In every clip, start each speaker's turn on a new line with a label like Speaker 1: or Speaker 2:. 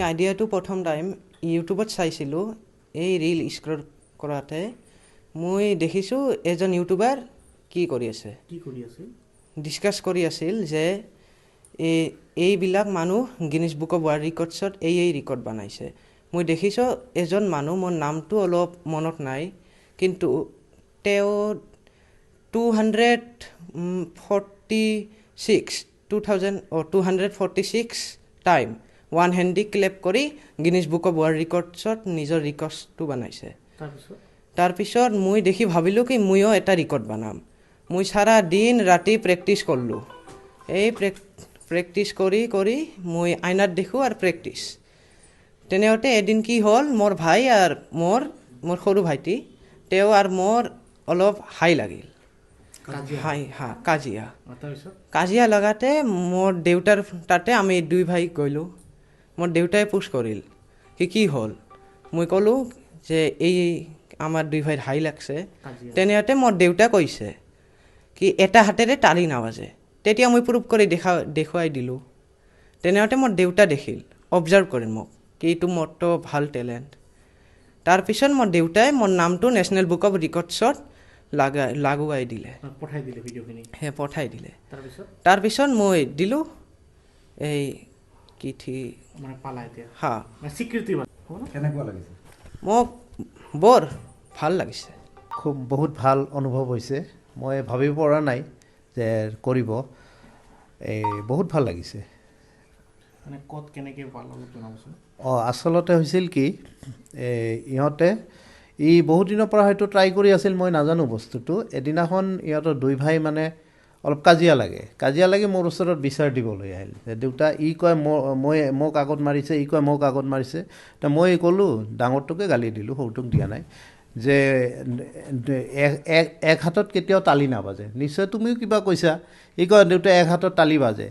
Speaker 1: আইডিয়াটো প্ৰথম টাইম ইউটিউবত চাইছিলোঁ এই ৰিল স্ক্ৰল কৰাতে মই দেখিছোঁ এজন ইউটিউবাৰ কি কৰি আছে ডিছকাছ কৰি আছিল যে এইবিলাক মানুহ গিনিছ বুক অফ ৱৰ্ল্ড ৰেকৰ্ডছত এই ৰেকৰ্ড বনাইছে মই দেখিছোঁ এজন মানুহ মোৰ নামটো অলপ মনত নাই কিন্তু তেওঁ 246 টাইম ওৱান হেণ্ডি ক্লেপ কৰি গিনিছ বুক অফ ৱৰ্ল্ড ৰেকৰ্ডছত নিজৰ ৰেকৰ্ডটো বনাইছে তাৰপিছত মই দেখি ভাবিলোঁ কি ময়ো এটা ৰেকৰ্ড বনাম মই সাৰা দিন ৰাতি প্ৰেক্টিছ কৰিলোঁ এই প্ৰেক্টিছ কৰি কৰি মই আইনাত দেখোঁ আৰু প্ৰেক্টিছ তেনেহ'লে এদিন কি হ'ল মোৰ ভাই আৰু মোৰ সৰু ভাইটি তেওঁ আৰু মোৰ অলপ হাই লাগিল কাজিয়া লগাতে মোৰ দেউতাৰ তাতে আমি দুই ভাই গ'লোঁ মোৰ দেউতাই পুছ কৰিল কি হ'ল মই ক'লোঁ যে এই আমাৰ দুই ভাইৰ হাই লাগছে তেনেহ'লে মোৰ দেউতা কৈছে কি এটা হাতেৰে তালি নাবাজে তেতিয়া মই প্ৰুভ কৰি দেখুৱাই দিলোঁ তেনেহ'লে মোৰ দেউতা দেখিল অবজাৰ্ভ কৰিল মোক কি এইটো মোৰতো ভাল টেলেণ্ট তাৰপিছত মোৰ দেউতাই মোৰ নামটো নেশ্যনেল বুক অফ ৰেকৰ্ডছত লাগুৱাই দিলে পঠাই দিলে তাৰপিছত মই দিলোঁ এই মোক বৰ ভাল লাগিছে
Speaker 2: খুব বহুত ভাল অনুভৱ হৈছে মই ভাবিব পৰা নাই যে কৰিব বহুত ভাল লাগিছে আচলতে হৈছিল কি ইহঁতে বহুত দিনৰ পৰা হয়তো ট্ৰাই কৰি আছিল মই নাজানো বস্তুটো এদিনাখন ইহঁতৰ দুই ভাই মানে অলপ কাজিয়া লাগে মোৰ ওচৰত বিচাৰ দিবলৈ আহিল দেউতা কয় মোক আগত মাৰিছে কয় মোক আগত মাৰিছে তো মই ক'লোঁ ডাঙৰটোকে গালি দিলোঁ সৰুটোক দিয়া নাই যে এক হাতত কেতিয়াও তালি নাবাজে নিশ্চয় তুমিও কিবা কৈছা কয় দেউতা এক হাতত তালি বাজে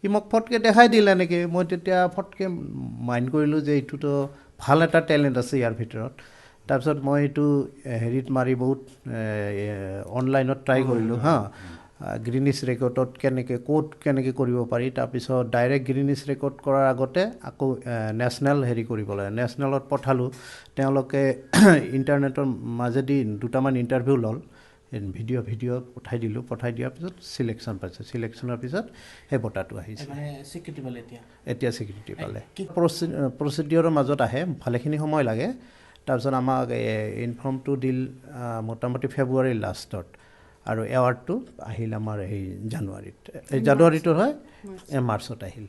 Speaker 2: মোক ফটকৈ দেখাই দিলে এনেকৈ মই তেতিয়া ফটকৈ মাইণ্ড কৰিলোঁ যে এইটোতো ভাল এটা টেলেণ্ট আছে ইয়াৰ ভিতৰত তাৰপিছত মই এইটো হেৰিত মাৰি বহুত অনলাইনত ট্ৰাই কৰিলোঁ গ্ৰীনিছ ৰেকৰ্ডত কেনেকৈ কৰিব পাৰি তাৰপিছত ডাইৰেক্ট গ্ৰীনিছ ৰেকৰ্ড কৰাৰ আগতে আকৌ নেশ্যনেল হেৰি কৰিব লাগে নেশ্যনেলত পঠালোঁ তেওঁলোকে ইণ্টাৰনেটৰ মাজেদি দুটামান ইণ্টাৰভিউ ল'ল ভিডিঅ' পঠাই দিয়াৰ পিছত চিলেকশ্যনৰ পিছত সেই বঁটাটো আহিছে এতিয়া স্বীকৃতি পালে প্ৰচিডিঅ'ৰৰ মাজত আহে ভালেখিনি সময় লাগে তাৰপিছত আমাক ইনফৰ্মটো দিল মোটামুটি ফেব্ৰুৱাৰীৰ লাষ্টত আৰু এৱাৰ্ডটো আহিল আমাৰ এই জানুৱাৰীত হয় মাৰ্চত আহিল